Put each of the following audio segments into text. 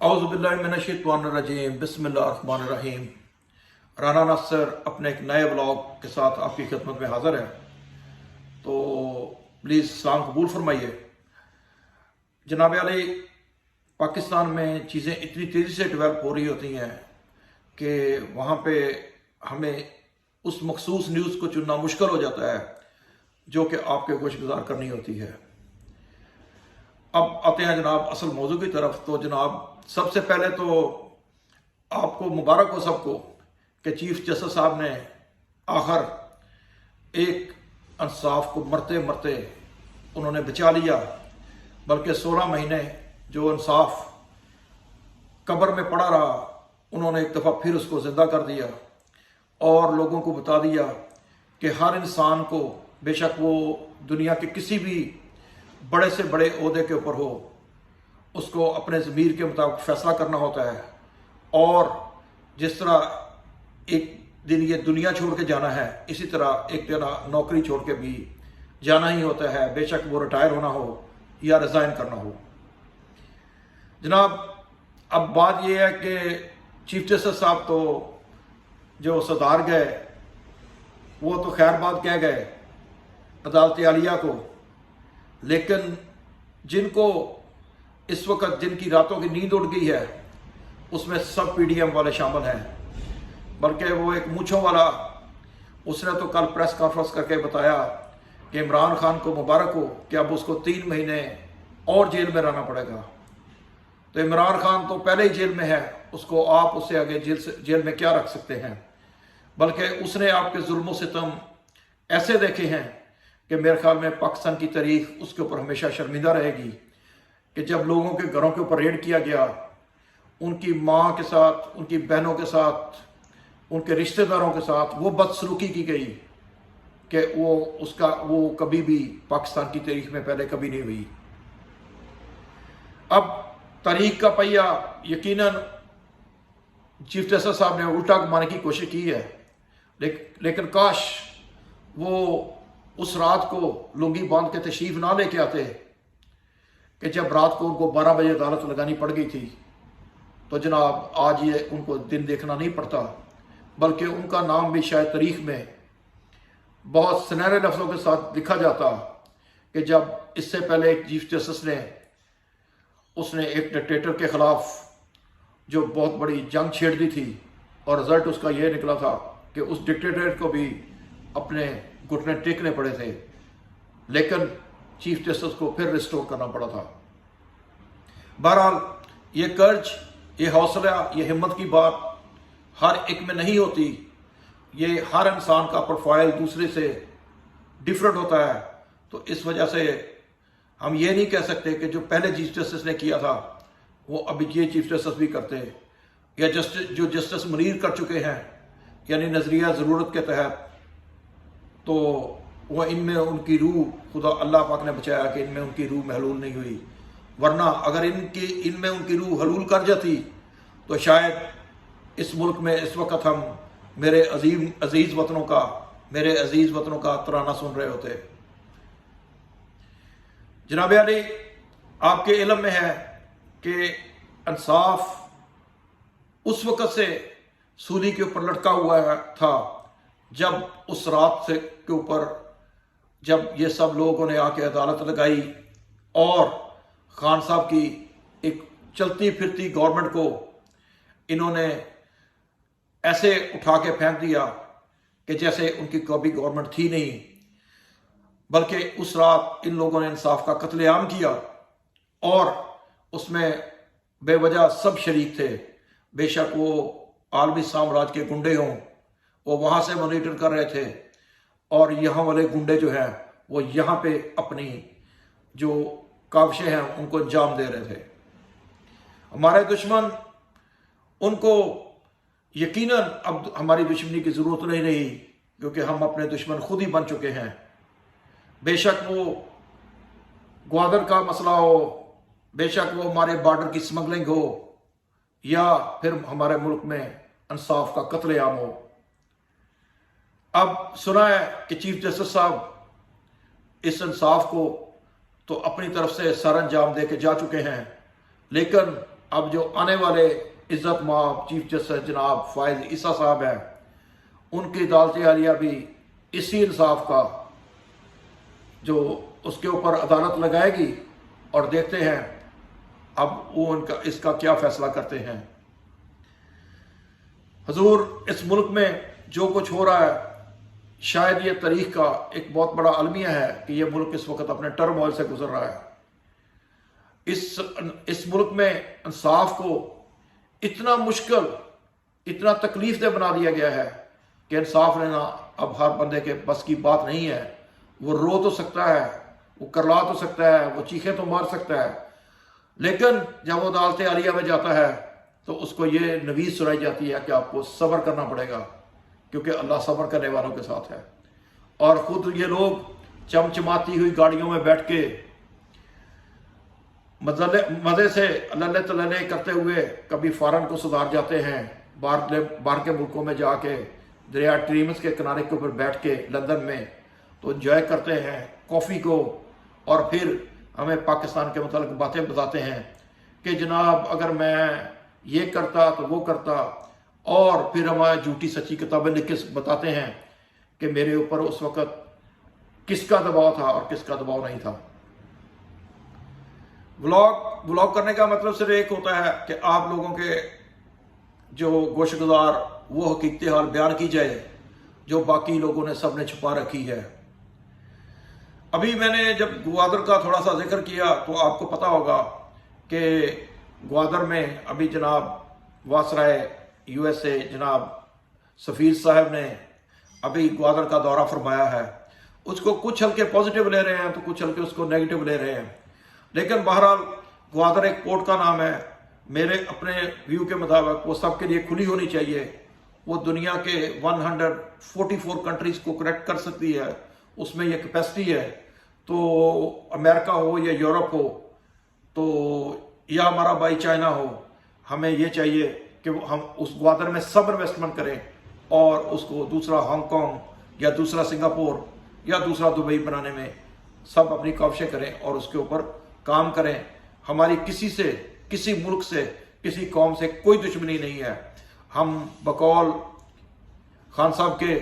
औज़ुबिल्लाहिमिनश्शैतानिर्रजीम बिस्मिल्लाहिर्रहमानिर्रहीम। राना नासिर अपने एक नए व्लॉग के साथ आपकी खिदमत में हाज़िर है। तो प्लीज़ सलाम कबूल फरमाइए। जनाब अली, पाकिस्तान में चीज़ें इतनी तेज़ी से डेवलप हो रही होती हैं कि वहाँ पे हमें उस मखसूस न्यूज़ को चुनना मुश्किल हो जाता है जो कि आपके गोशगुजार करनी होती है। अब आते हैं जनाब असल मौजू की तरफ। तो जनाब सबसे पहले तो आपको मुबारक हो सबको कि चीफ जस्टिस साहब ने आखिर एक इंसाफ को मरते मरते उन्होंने बचा लिया, बल्कि 16 महीने जो इंसाफ कब्र में पड़ा रहा उन्होंने एक दफ़ा फिर उसको ज़िंदा कर दिया और लोगों को बता दिया कि हर इंसान को, बेशक वो दुनिया के किसी भी बड़े से बड़े ओहदे के ऊपर हो, उसको अपने ज़मीर के मुताबिक फ़ैसला करना होता है। और जिस तरह एक दिन ये दुनिया छोड़ के जाना है, इसी तरह एक दिन नौकरी छोड़ के भी जाना ही होता है, बेशक वो रिटायर होना हो या रिज़ाइन करना हो। जनाब अब बात यह है कि चीफ जस्टिस साहब तो जो सदार गए वो तो खैर बात कह गए अदालत आलिया को, लेकिन जिनको इस वक्त जिनकी रातों की नींद उड़ गई है उसमें सब पीडीएम वाले शामिल हैं। बल्कि वो एक मूंछों वाला, उसने तो कल प्रेस कॉन्फ्रेंस करके बताया कि इमरान खान को मुबारक हो कि अब उसको 3 महीने और जेल में रहना पड़ेगा। तो इमरान खान तो पहले ही जेल में है, उसको आप उससे आगे जेल में क्या रख सकते हैं। बल्कि उसने आपके जुल्म सितम ऐसे देखे हैं कि मेरे ख्याल में पाकिस्तान की तारीख उसके ऊपर हमेशा शर्मिंदा रहेगी कि जब लोगों के घरों के ऊपर रेड किया गया, उनकी माँ के साथ, उनकी बहनों के साथ, उनके रिश्तेदारों के साथ वो बदसलूकी की गई कि वो कभी भी पाकिस्तान की तारीख में पहले कभी नहीं हुई। अब तारीख का पहिया यकीनन चीफ जस्टिस साहब ने उल्टा घुमाने की कोशिश की है, लेकिन काश वो उस रात को लुंगी बांध के तशरीफ ना लेके आते कि जब रात को उनको 12 बजे अदालत लगानी पड़ गई थी, तो जनाब आज ये उनको दिन देखना नहीं पड़ता, बल्कि उनका नाम भी शायद तारीख में बहुत सुनहरे लफ्ज़ों के साथ लिखा जाता कि जब इससे पहले एक चीफ जस्टिस ने उसने एक डिक्टेटर के ख़िलाफ़ जो बहुत बड़ी जंग छेड़ दी थी और रिज़ल्ट उसका यह निकला था कि उस डिक्टेटर को भी अपने घुटने टेकने पड़े थे, लेकिन चीफ जस्टिस को फिर रिस्टोर करना पड़ा था। बहरहाल ये कर्ज, ये हौसला, ये हिम्मत की बात हर एक में नहीं होती। ये हर इंसान का प्रोफाइल दूसरे से डिफरेंट होता है। तो इस वजह से हम ये नहीं कह सकते कि जो पहले चीफ जस्टिस ने किया था वो अभी ये चीफ जस्टिस भी करते हैं, या जो जस्टिस मुनीर कर चुके हैं, यानी नज़रिया ज़रूरत के तहत, तो वह इनमें उनकी रूह, खुदा अल्लाह पाक ने बचाया कि इनमें उनकी रूह महलूल नहीं हुई। वरना अगर इनमें उनकी रूह हलूल कर जाती तो शायद इस मुल्क में इस वक्त हम मेरे अजीज़ वतनों का तराना सुन रहे होते। जनाब अली, आपके इल्म में है कि इंसाफ उस वक्त से सूली के ऊपर लटका हुआ था जब उस रात से के ऊपर जब ये सब लोगों ने आके अदालत लगाई और खान साहब की एक चलती फिरती गवर्नमेंट को इन्होंने ऐसे उठा के फेंक दिया कि जैसे उनकी कभी गवर्नमेंट थी नहीं। बल्कि उस रात इन लोगों ने इंसाफ का कत्लेआम किया और उसमें बेवजह सब शरीक थे। बेशक वो आलमी साम्राज्य के गुंडे हों, वो वहाँ से मॉनिटर कर रहे थे, और यहाँ वाले गुंडे जो हैं वो यहाँ पे अपनी जो काविशें हैं उनको अंजाम दे रहे थे। हमारे दुश्मन, उनको यकीनन अब हमारी दुश्मनी की ज़रूरत नहीं रही, क्योंकि हम अपने दुश्मन खुद ही बन चुके हैं। बेशक वो ग्वादर का मसला हो, बेशक वो हमारे बॉर्डर की स्मगलिंग हो, या फिर हमारे मुल्क में इंसाफ का कत्लेआम हो। अब सुना है कि चीफ जस्टिस साहब इस इंसाफ को तो अपनी तरफ से सर अंजाम दे के जा चुके हैं, लेकिन اب جو آنے والے عزت مآب چیف جسٹس جناب فائز عیسیٰ صاحب ہیں، ان کی عدالت عالیہ بھی اسی انصاف کا جو اس کے اوپر عدالت لگائے گی، اور دیکھتے ہیں اب وہ اس کا کیا فیصلہ کرتے ہیں۔ حضور، اس ملک میں جو کچھ ہو رہا ہے شاید یہ تاریخ کا ایک بہت بڑا المیہ ہے کہ یہ ملک اس وقت اپنے ٹرموائل سے گزر رہا ہے۔ اس ملک میں انصاف کو اتنا مشکل، اتنا تکلیف دہ بنا دیا گیا ہے کہ انصاف لینا اب ہر بندے کے بس کی بات نہیں ہے۔ وہ رو تو سکتا ہے، وہ کرلا تو سکتا ہے، وہ چیخیں تو مار سکتا ہے، لیکن جب وہ عدالت عالیہ میں جاتا ہے تو اس کو یہ نویز سنائی جاتی ہے کہ آپ کو صبر کرنا پڑے گا، کیونکہ اللہ صبر کرنے والوں کے ساتھ ہے۔ اور خود یہ لوگ چمچماتی ہوئی گاڑیوں میں بیٹھ کے مزے سے اللہ تللے کرتے ہوئے کبھی فارن کو سدھار جاتے ہیں، باہر کے ملکوں میں جا کے دریا ٹیمز کے کنارے کے اوپر بیٹھ کے لندن میں تو انجوائے کرتے ہیں کافی کو، اور پھر ہمیں پاکستان کے متعلق باتیں بتاتے ہیں کہ جناب اگر میں یہ کرتا تو وہ کرتا، اور پھر ہمیں جھوٹی سچی کتابیں لکھ کے بتاتے ہیں کہ میرے اوپر اس وقت کس کا دباؤ تھا اور کس کا دباؤ نہیں تھا۔ ولاگ کرنے کا مطلب صرف ایک ہوتا ہے کہ آپ لوگوں کے جو گوش گزار وہ حقیقت حال بیان کی جائے جو باقی لوگوں نے سب نے چھپا رکھی ہے۔ ابھی میں نے جب گوادر کا تھوڑا سا ذکر کیا تو آپ کو پتا ہوگا کہ گوادر میں ابھی جناب واسرائے USA جناب سفیر صاحب نے ابھی گوادر کا دورہ فرمایا ہے۔ اس کو کچھ ہلکے پازیٹیو لے رہے ہیں تو کچھ ہلکے اس کو نیگیٹو لے رہے ہیں، لیکن بہرحال گوادر ایک پورٹ کا نام ہے، میرے اپنے ویو کے مطابق وہ سب کے لیے کھلی ہونی چاہیے۔ وہ دنیا کے 144 کنٹریز کو کنیکٹ کر سکتی ہے، اس میں یہ کیپیسٹی ہے۔ تو امریکہ ہو یا یورپ ہو تو یا ہمارا بھائی چائنا ہو، ہمیں یہ چاہیے کہ ہم اس گوادر میں سب انویسٹمنٹ کریں اور اس کو دوسرا ہانگ کانگ یا دوسرا سنگاپور یا دوسرا دبئی بنانے میں سب اپنی کوششیں کریں اور اس کے اوپر کام کریں۔ ہماری کسی سے، کسی ملک سے، کسی قوم سے کوئی دشمنی نہیں ہے۔ ہم بقول خان صاحب کے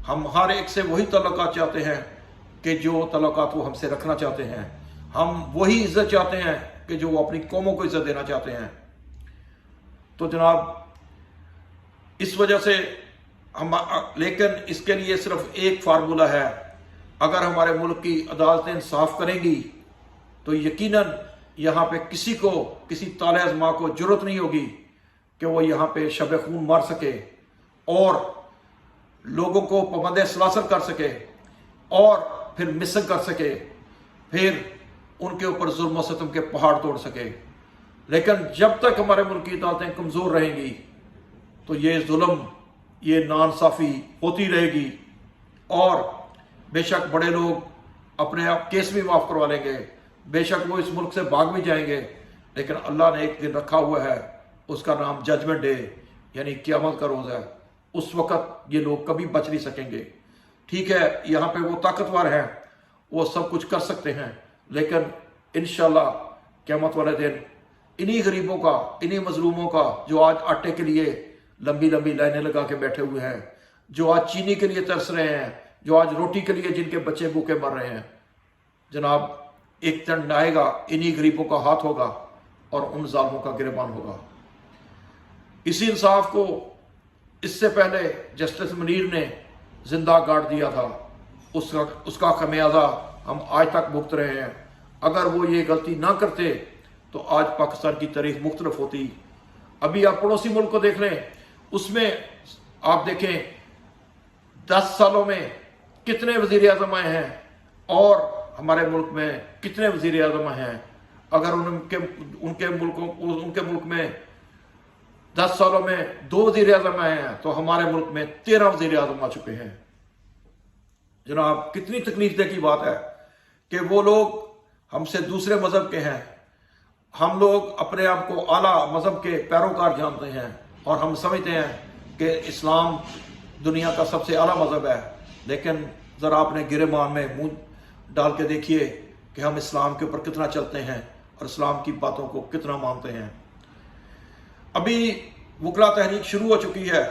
ہم ہر ایک سے وہی تعلقات چاہتے ہیں کہ جو تعلقات وہ ہم سے رکھنا چاہتے ہیں، ہم وہی عزت چاہتے ہیں کہ جو وہ اپنی قوموں کو عزت دینا چاہتے ہیں۔ تو جناب اس وجہ سے لیکن اس کے لیے صرف ایک فارمولہ ہے، اگر ہمارے ملک کی عدالتیں انصاف کریں گی تو یقیناً یہاں پہ کسی کو، کسی طالع ازما کو جرت نہیں ہوگی کہ وہ یہاں پہ شب خون مار سکے اور لوگوں کو پابند سلاسل کر سکے اور پھر مسنگ کر سکے، پھر ان کے اوپر ظلم و ستم کے پہاڑ توڑ سکے۔ لیکن جب تک ہمارے ملک کی عدالتیں کمزور رہیں گی تو یہ ظلم، یہ ناانصافی ہوتی رہے گی، اور بے شک بڑے لوگ اپنے آپ کیس بھی معاف کروا لیں گے، بے شک وہ اس ملک سے بھاگ بھی جائیں گے، لیکن اللہ نے ایک دن رکھا ہوا ہے، اس کا نام ججمنٹ ڈے یعنی قیامت کا روز ہے۔ اس وقت یہ لوگ کبھی بچ نہیں سکیں گے۔ ٹھیک ہے، یہاں پہ وہ طاقتور ہیں، وہ سب کچھ کر سکتے ہیں، لیکن انشاءاللہ قیامت والے دن انہی غریبوں کا، انہی مظلوموں کا جو آج آٹے کے لیے لمبی لمبی لائنیں لگا کے بیٹھے ہوئے ہیں، جو آج چینی کے لیے ترس رہے ہیں، جو آج روٹی کے لیے جن کے بچے بھوکے مر رہے ہیں، جناب ایک دن آئے گا، انہی غریبوں کا ہاتھ ہوگا اور ان ظالموں کا گریبان ہوگا۔ اسی انصاف کو اس سے پہلے جسٹس منیر نے زندہ گاڑ دیا تھا، اس کا خمیازہ ہم آج تک بھگت رہے ہیں۔ اگر وہ یہ غلطی نہ کرتے تو آج پاکستان کی تاریخ مختلف ہوتی۔ ابھی آپ پڑوسی ملک کو دیکھ لیں، اس میں آپ دیکھیں 10 سالوں میں کتنے وزیر اعظم آئے ہیں اور ہمارے ملک میں کتنے وزیر اعظم ہیں۔ اگر ان کے ملک میں 10 سالوں میں 2 وزیر اعظم آئے ہیں تو ہمارے ملک میں 13 وزیر اعظم آ چکے ہیں۔ جناب کتنی تکلیف دہ کی بات ہے کہ وہ لوگ ہم سے دوسرے مذہب کے ہیں، ہم لوگ اپنے آپ کو اعلیٰ مذہب کے پیروکار جانتے ہیں اور ہم سمجھتے ہیں کہ اسلام دنیا کا سب سے اعلیٰ مذہب ہے، لیکن ذرا اپنے گریبان میں منہ ڈال کے دیکھیے کہ ہم اسلام کے اوپر کتنا چلتے ہیں اور اسلام کی باتوں کو کتنا مانتے ہیں۔ अभी वकला तहरीक शुरू हो चुकी है।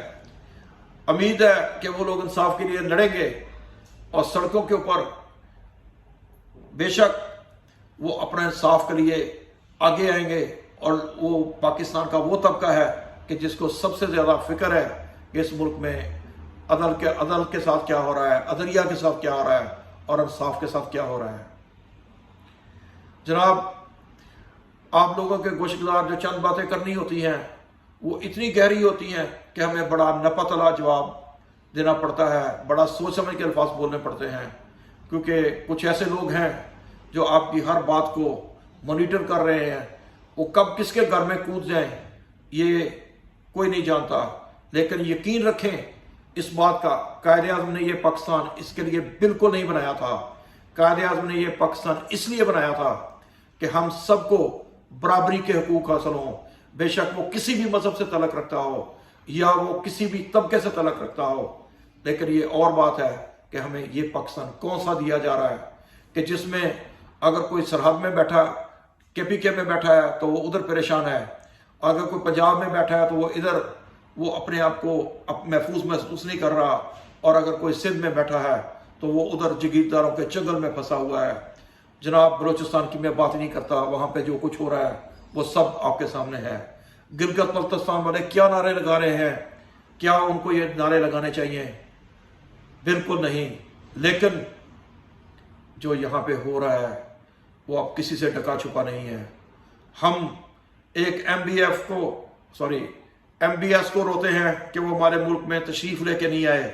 उम्मीद है कि वो लोग इंसाफ के लिए लड़ेंगे और सड़कों के ऊपर बेशक वो अपने इंसाफ के लिए आगे आएंगे। और वो पाकिस्तान का वो तबका है कि जिसको सबसे ज़्यादा फिक्र है कि इस मुल्क में अदल के साथ क्या हो रहा है, अदलिया के साथ क्या हो रहा है और इंसाफ के साथ क्या हो रहा है। जनाब, आप लोगों के गोशगुजार जो चंद बातें करनी होती हैं वो इतनी गहरी होती हैं कि हमें बड़ा नपतला जवाब देना पड़ता है, बड़ा सोच समझ के अल्फाज बोलने पड़ते हैं, क्योंकि कुछ ऐसे लोग हैं जो आपकी हर बात को मॉनिटर कर रहे हैं। वो कब किसके घर में कूद जाएं ये कोई नहीं जानता। लेकिन यकीन रखें इस बात का, कायदे आज़म ने ये पाकिस्तान इसके लिए बिल्कुल नहीं बनाया था। कायदे आज़म ने ये पाकिस्तान इसलिए बनाया था कि हम सबको बराबरी के हकूक़ हासिल हों, बेशक वो किसी भी मजहब से तलक रखता हो या वो किसी भी तबके से तलक रखता हो। लेकिन ये और बात है कि हमें ये पाकिस्तान कौन सा दिया जा रहा है कि जिसमें अगर कोई सरहद में बैठा KPK में बैठा है तो वो उधर परेशान है, अगर कोई पंजाब में बैठा है तो वो इधर वो अपने आप को महफूज महसूस नहीं कर रहा, और अगर कोई सिंध में बैठा है तो वो उधर जगीरदारों के चंगल में फंसा हुआ है। जनाब, बलोचिस्तान की मैं बात नहीं करता, वहाँ पे जो कुछ हो रहा है वो सब आपके सामने है। गिलगित बल्तिस्तान वाले क्या नारे लगा रहे हैं, क्या उनको ये नारे लगाने चाहिए? बिल्कुल नहीं। लेकिन जो यहाँ पे हो रहा है वो अब किसी से ढका छुपा नहीं है। हम एक MBS को रोते हैं कि वो हमारे मुल्क में तशरीफ लेके नहीं आए।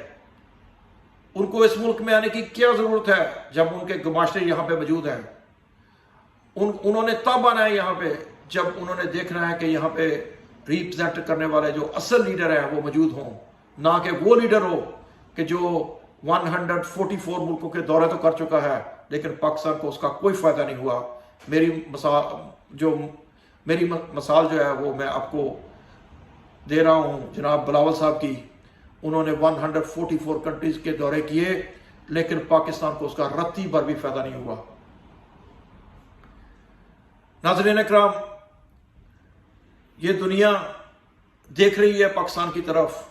उनको इस मुल्क में आने की क्या जरूरत है जब उनके गुमाश्ते यहाँ पे मौजूद हैं? उन्होंने तब आना है यहाँ पे जब उन्होंने देखना है कि यहाँ पे रिप्रेजेंट करने वाले जो असल लीडर हैं वो मौजूद हों, ना कि वो लीडर हो कि जो 144 मुल्कों के दौरे तो कर चुका है लेकिन पाकिस्तान को उसका कोई फ़ायदा नहीं हुआ। मेरी मिसाल जो है वो मैं आपको दे रहा हूँ जनाब बिलावल साहब की। उन्होंने 144 कंट्रीज़ के दौरे किए लेकिन पाकिस्तान को उसका रत्ती भर भी फ़ायदा नहीं हुआ। नाज़रीन इकराम, ये दुनिया देख रही है पाकिस्तान की तरफ,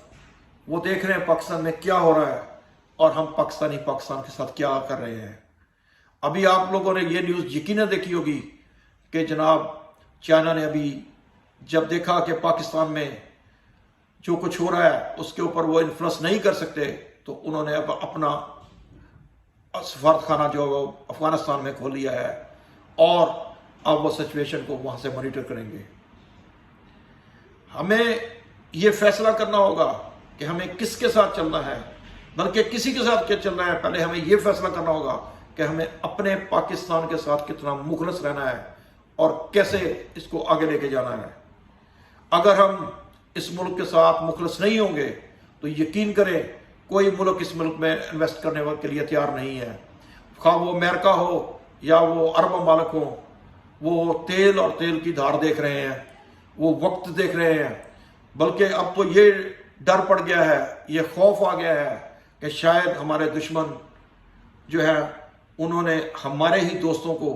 वो देख रहे हैं पाकिस्तान में क्या हो रहा है और हम पाकिस्तान के साथ क्या कर रहे हैं। अभी आप लोगों ने ये न्यूज़ यकीनन देखी होगी कि जनाब चाइना ने अभी जब देखा कि पाकिस्तान में जो कुछ हो रहा है उसके ऊपर वो इन्फ्लुएंस नहीं कर सकते तो उन्होंने अब अपना सफारतखाना जो वो अफगानिस्तान में खोल लिया है और अब वो सिचुएशन को वहाँ से मॉनिटर करेंगे। हमें ये फैसला करना होगा कि हमें किसके साथ चलना है, बल्कि किसी के साथ क्या चलना है। पहले हमें ये फैसला करना होगा कि हमें अपने पाकिस्तान के साथ कितना मुखलस रहना है और कैसे इसको आगे लेके जाना है। अगर हम इस मुल्क के साथ मुखलस नहीं होंगे तो यकीन करें कोई मुल्क इस मुल्क में इन्वेस्ट करने के लिए तैयार नहीं है। खा वो अमेरिका हो या वो अरब ममालिक हो, वो तेल और तेल की धार देख रहे हैं, वो वक्त देख रहे हैं। बल्कि अब तो ये डर पड़ गया है, ये खौफ आ गया है कि शायद हमारे दुश्मन जो है उन्होंने हमारे ही दोस्तों को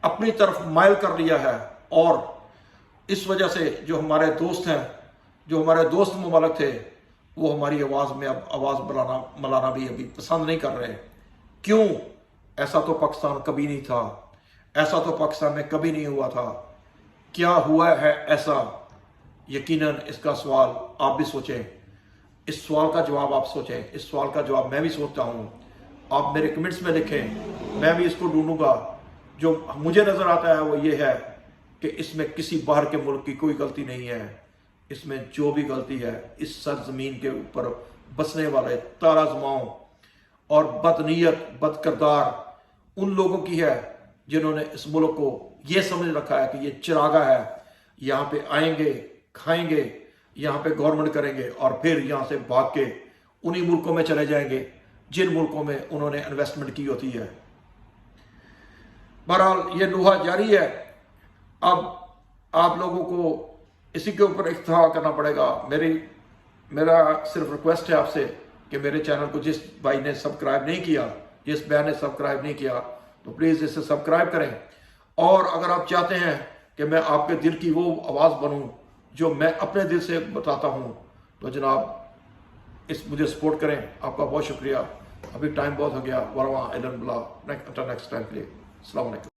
अपनी तरफ मायल कर लिया है और इस वजह से जो हमारे दोस्त हैं, जो हमारे दोस्त ममालिक थे, वो हमारी आवाज़ में अब आवाज़ मलाना भी अभी पसंद नहीं कर रहे। क्यों? ऐसा तो पाकिस्तान कभी नहीं था, ऐसा तो पाकिस्तान में कभी नहीं हुआ था। क्या हुआ है ऐसा? यकीनन इसका सवाल आप भी सोचें, इस सवाल का जवाब आप सोचें, इस सवाल का जवाब मैं भी सोचता हूँ। आप मेरे कमेंट्स में लिखें, मैं भी इसको ढूंढूंगा। जो मुझे नज़र आता है वो ये है कि इसमें किसी बाहर के मुल्क की कोई गलती नहीं है। इसमें जो भी गलती है इस सरजमीन के ऊपर बसने वाले ताराजमाओं और बदनीयत बदकिरदार उन लोगों की है जिन्होंने इस मुल्क को ये समझ रखा है कि ये चिरागा है, यहाँ पे आएंगे, खाएंगे, यहाँ पे गवर्नमेंट करेंगे और फिर यहाँ से भाग के उन्हीं मुल्कों में चले जाएंगे जिन मुल्कों में उन्होंने इन्वेस्टमेंट की होती है। बहरहाल ये लूहा जारी है। अब आप लोगों को इसी के ऊपर इख्तियार करना पड़ेगा। मेरा सिर्फ रिक्वेस्ट है आपसे कि मेरे चैनल को जिस भाई ने सब्सक्राइब नहीं किया, जिस बहन ने सब्सक्राइब नहीं किया, तो प्लीज़ इसे सब्सक्राइब करें। और अगर आप चाहते हैं कि मैं आपके दिल की वो आवाज़ बनूं جو میں اپنے دل سے بتاتا ہوں. تو جناب مجھے سپورٹ کریں. آپ کا بہت شکریہ. ابھی ٹائم بہت ہو گیا. ورما ایلن بلا. نیکسٹ ٹائم کے لیے السلام علیکم.